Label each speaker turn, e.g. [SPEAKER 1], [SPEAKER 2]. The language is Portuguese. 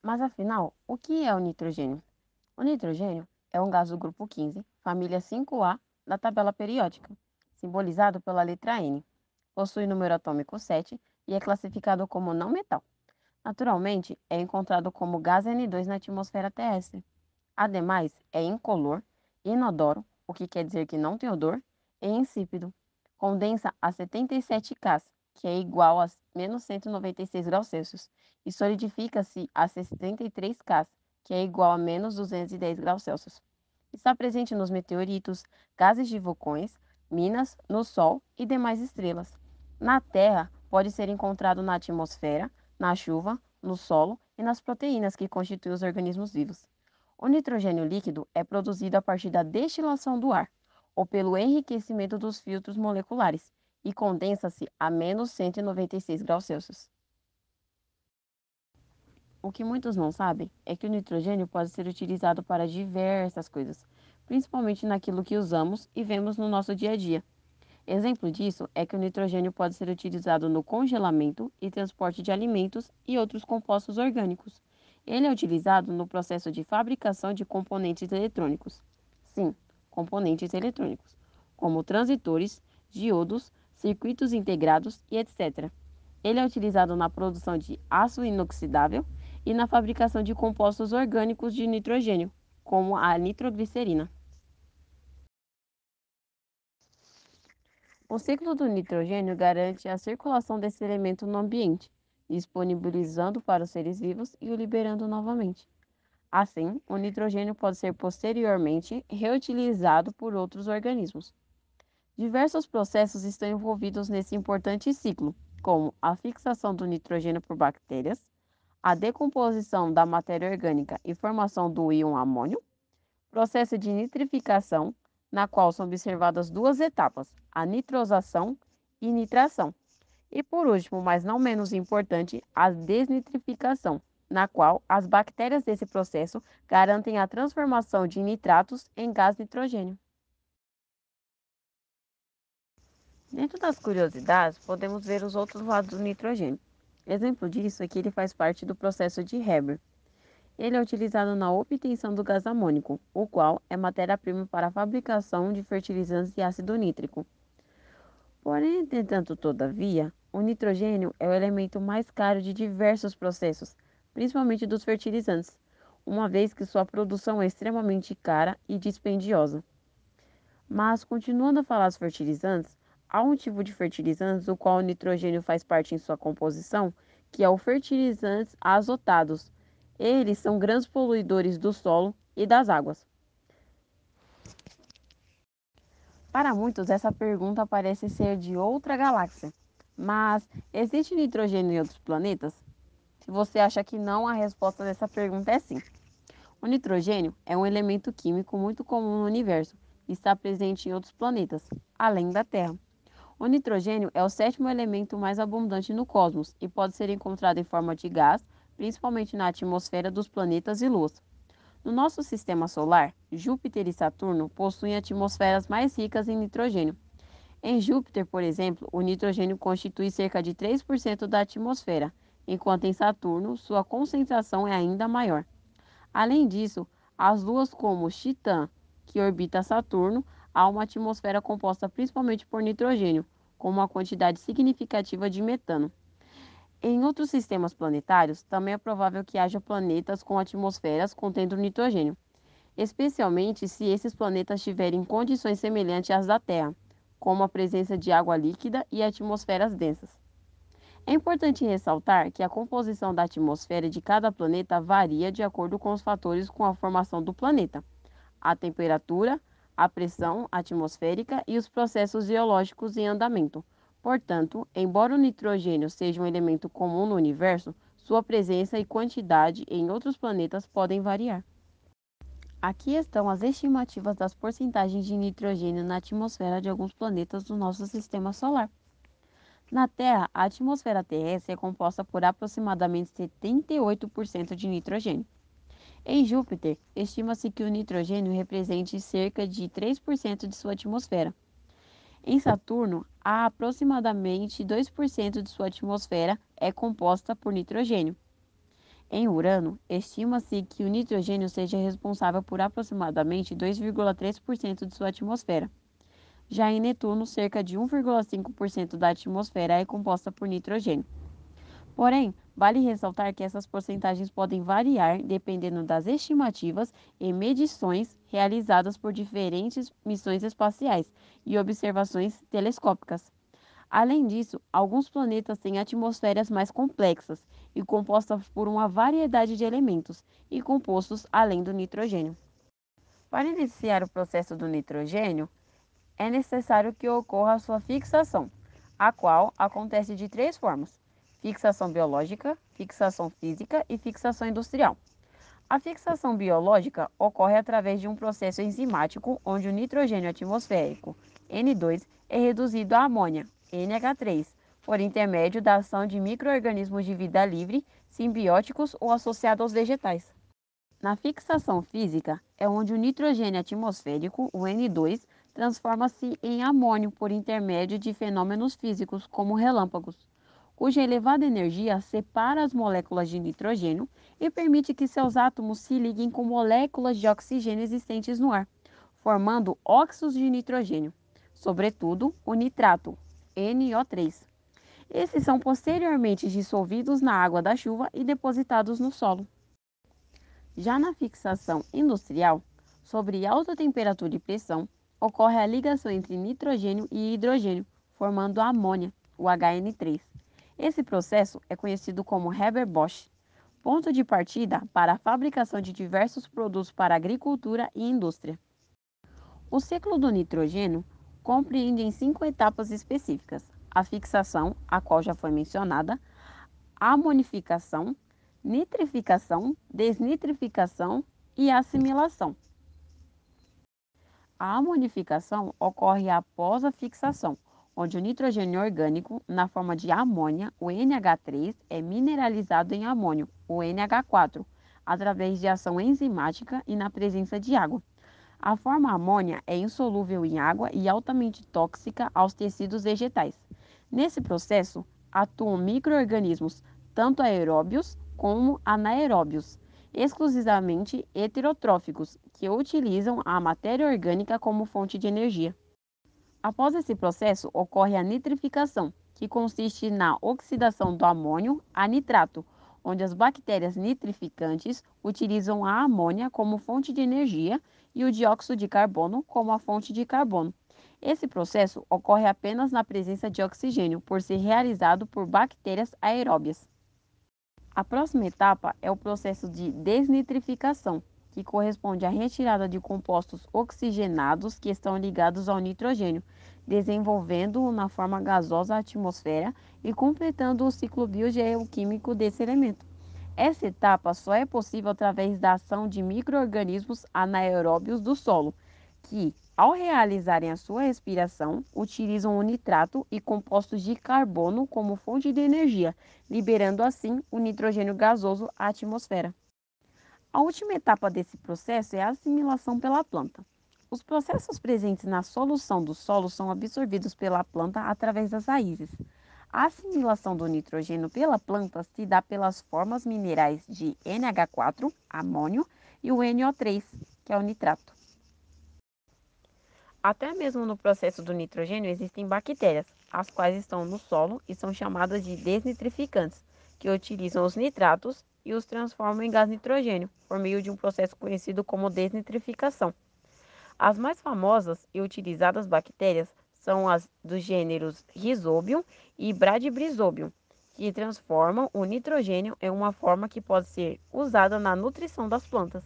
[SPEAKER 1] Mas afinal, o que é o nitrogênio? O nitrogênio é um gás do grupo 15, família 5A da tabela periódica, simbolizado pela letra N. Possui número atômico 7 e é classificado como não metal. Naturalmente, é encontrado como gás N2 na atmosfera terrestre. Ademais, é incolor, inodoro, o que quer dizer que não tem odor, e insípido. Condensa a 77 K, que é igual a menos 196 graus Celsius, e solidifica-se a 63 K, que é igual a menos 210 graus Celsius. Está presente nos meteoritos, gases de vulcões, minas, no Sol e demais estrelas. Na Terra, pode ser encontrado na atmosfera, na chuva, no solo e nas proteínas que constituem os organismos vivos. O nitrogênio líquido é produzido a partir da destilação do ar, ou pelo enriquecimento dos filtros moleculares, e condensa-se a menos 196 graus Celsius. O que muitos não sabem é que o nitrogênio pode ser utilizado para diversas coisas, principalmente naquilo que usamos e vemos no nosso dia a dia. Exemplo disso é que o nitrogênio pode ser utilizado no congelamento e transporte de alimentos e outros compostos orgânicos. Ele é utilizado no processo de fabricação de componentes eletrônicos. Sim, componentes eletrônicos, como transitores, diodos, circuitos integrados e etc. Ele é utilizado na produção de aço inoxidável e na fabricação de compostos orgânicos de nitrogênio, como a nitroglicerina. O ciclo do nitrogênio garante a circulação desse elemento no ambiente, disponibilizando para os seres vivos e o liberando novamente. Assim, o nitrogênio pode ser posteriormente reutilizado por outros organismos. Diversos processos estão envolvidos nesse importante ciclo, como a fixação do nitrogênio por bactérias, a decomposição da matéria orgânica e formação do íon amônio, processo de nitrificação, na qual são observadas duas etapas, a nitrosação e nitração. E por último, mas não menos importante, a desnitrificação, na qual as bactérias desse processo garantem a transformação de nitratos em gás nitrogênio. Dentro das curiosidades, podemos ver os outros lados do nitrogênio. Exemplo disso é que ele faz parte do processo de Haber. Ele é utilizado na obtenção do gás amônico, o qual é matéria-prima para a fabricação de fertilizantes e ácido nítrico. Porém, entretanto, todavia, o nitrogênio é o elemento mais caro de diversos processos, principalmente dos fertilizantes, uma vez que sua produção é extremamente cara e dispendiosa. Mas, continuando a falar dos fertilizantes, há um tipo de fertilizantes do qual o nitrogênio faz parte em sua composição, que é o fertilizantes azotados. Eles são grandes poluidores do solo e das águas. Para muitos, essa pergunta parece ser de outra galáxia. Mas existe nitrogênio em outros planetas? Se você acha que não, a resposta dessa pergunta é sim. O nitrogênio é um elemento químico muito comum no universo e está presente em outros planetas, além da Terra. O nitrogênio é o sétimo elemento mais abundante no cosmos e pode ser encontrado em forma de gás, principalmente na atmosfera dos planetas e luas. No nosso sistema solar, Júpiter e Saturno possuem atmosferas mais ricas em nitrogênio. Em Júpiter, por exemplo, o nitrogênio constitui cerca de 3% da atmosfera, enquanto em Saturno sua concentração é ainda maior. Além disso, as luas como Titã, que orbita Saturno, há uma atmosfera composta principalmente por nitrogênio, com uma quantidade significativa de metano. Em outros sistemas planetários, também é provável que haja planetas com atmosferas contendo nitrogênio, especialmente se esses planetas tiverem condições semelhantes às da Terra, como a presença de água líquida e atmosferas densas. É importante ressaltar que a composição da atmosfera de cada planeta varia de acordo com os fatores com a formação do planeta, a temperatura, a pressão atmosférica e os processos geológicos em andamento. Portanto, embora o nitrogênio seja um elemento comum no universo, sua presença e quantidade em outros planetas podem variar. Aqui estão as estimativas das porcentagens de nitrogênio na atmosfera de alguns planetas do nosso sistema solar. Na Terra, a atmosfera terrestre é composta por aproximadamente 78% de nitrogênio. Em Júpiter, estima-se que o nitrogênio represente cerca de 3% de sua atmosfera. Em Saturno, há aproximadamente 2% de sua atmosfera é composta por nitrogênio. Em Urano, estima-se que o nitrogênio seja responsável por aproximadamente 2,3% de sua atmosfera. Já em Netuno, cerca de 1,5% da atmosfera é composta por nitrogênio. Porém, vale ressaltar que essas porcentagens podem variar dependendo das estimativas e medições realizadas por diferentes missões espaciais e observações telescópicas. Além disso, alguns planetas têm atmosferas mais complexas e compostas por uma variedade de elementos e compostos além do nitrogênio. Para iniciar o processo do nitrogênio, é necessário que ocorra a sua fixação, a qual acontece de três formas: fixação biológica, fixação física e fixação industrial. A fixação biológica ocorre através de um processo enzimático onde o nitrogênio atmosférico N2 é reduzido a amônia NH3 por intermédio da ação de micro-organismos de vida livre, simbióticos ou associados aos vegetais. Na fixação física, é onde o nitrogênio atmosférico, o N2, transforma-se em amônio por intermédio de fenômenos físicos, como relâmpagos, cuja elevada energia separa as moléculas de nitrogênio e permite que seus átomos se liguem com moléculas de oxigênio existentes no ar, formando óxidos de nitrogênio, sobretudo o nitrato, NO3. Esses são posteriormente dissolvidos na água da chuva e depositados no solo. Já na fixação industrial, sobre alta temperatura e pressão, ocorre a ligação entre nitrogênio e hidrogênio, formando a amônia, o HN3. Esse processo é conhecido como Haber-Bosch, ponto de partida para a fabricação de diversos produtos para agricultura e indústria. O ciclo do nitrogênio compreende em 5 etapas específicas: a fixação, a qual já foi mencionada, amonificação, nitrificação, desnitrificação e assimilação. A amonificação ocorre após a fixação, onde o nitrogênio orgânico, na forma de amônia, o NH3, é mineralizado em amônio, o NH4, através de ação enzimática e na presença de água. A forma amônia é insolúvel em água e altamente tóxica aos tecidos vegetais. Nesse processo, atuam micro-organismos, tanto aeróbios como anaeróbios, exclusivamente heterotróficos, que utilizam a matéria orgânica como fonte de energia. Após esse processo, ocorre a nitrificação, que consiste na oxidação do amônio a nitrato, onde as bactérias nitrificantes utilizam a amônia como fonte de energia e o dióxido de carbono como a fonte de carbono. Esse processo ocorre apenas na presença de oxigênio, por ser realizado por bactérias aeróbias. A próxima etapa é o processo de desnitrificação, que corresponde à retirada de compostos oxigenados que estão ligados ao nitrogênio, desenvolvendo-o na forma gasosa à atmosfera e completando o ciclo biogeoquímico desse elemento. Essa etapa só é possível através da ação de micro-organismos anaeróbios do solo, que, ao realizarem a sua respiração, utilizam o nitrato e compostos de carbono como fonte de energia, liberando assim o nitrogênio gasoso à atmosfera. A última etapa desse processo é a assimilação pela planta. Os processos presentes na solução do solo são absorvidos pela planta através das raízes. A assimilação do nitrogênio pela planta se dá pelas formas minerais de NH4, amônio, e o NO3, que é o nitrato. Até mesmo no processo do nitrogênio existem bactérias, as quais estão no solo e são chamadas de desnitrificantes, que utilizam os nitratos e os transformam em gás nitrogênio, por meio de um processo conhecido como desnitrificação. As mais famosas e utilizadas bactérias são as dos gêneros Rhizobium e Bradybrizobium, que transformam o nitrogênio em uma forma que pode ser usada na nutrição das plantas.